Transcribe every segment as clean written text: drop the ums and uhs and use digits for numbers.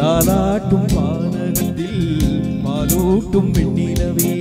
தாலாட்டும் வானகத்தில் பாலூட்டும் வெண்ணிலவே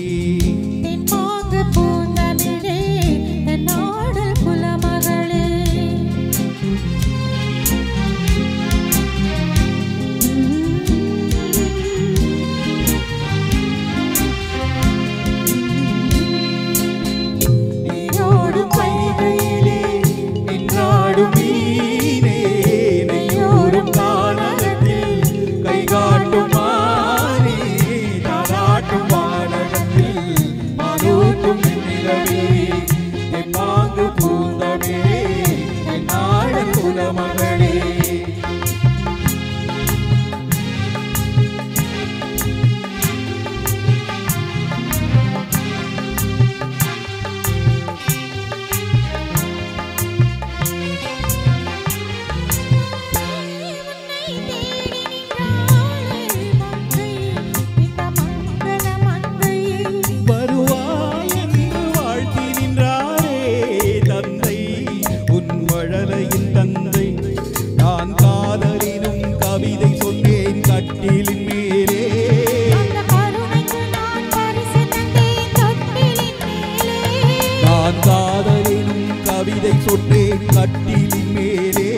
கவிதை சொன்னேன் கட்டிலின் மேலே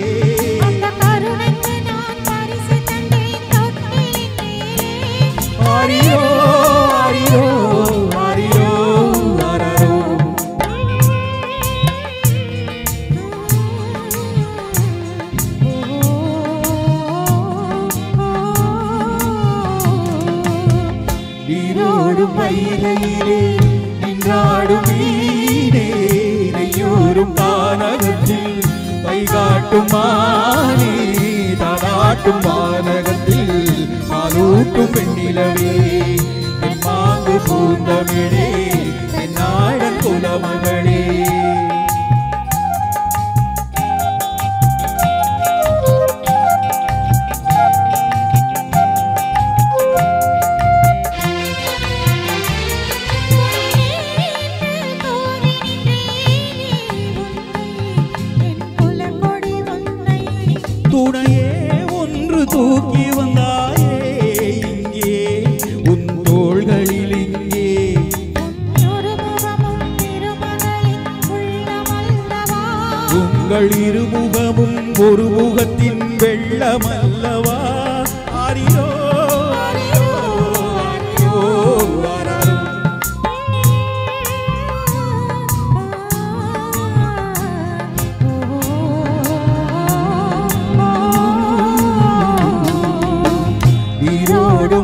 ஆரியோ ஆரியோ ஆரியோ ஆரோ நீரோடும் வைகையிலே நின்றாடும் மீனே நெய்யூரும் கானகத்தில் கைகாட்டும் மானே தாலாட்டும் வானகத்தில் பாலூட்டும் வெண்ணிலவே என் மாங்கு பூந்தமிழே என் நாடன் குலமகளே துணையே ஒன்று தூக்கி வந்தாயே இங்கே உன் தோள்களில் இங்கே உங்கள் இருமுகமும் ஒரு முகத்தின் வெள்ளமல்லவா ஆரியோ ஆரியோ ஆரியோ ஆரோ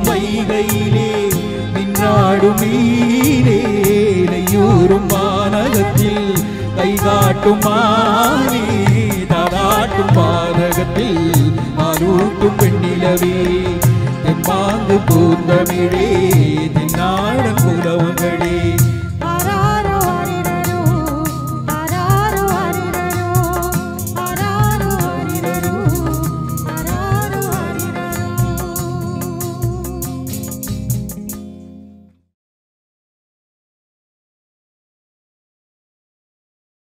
வைகையிலே நின்றாடும் மீனே நெய்யூரும் வானகத்தில் கைகாட்டும் மானே தாலாட்டும் வானகத்தில் பாலூட்டும் வெண்ணிலவே தென்பாங்கு பூந்தமிழே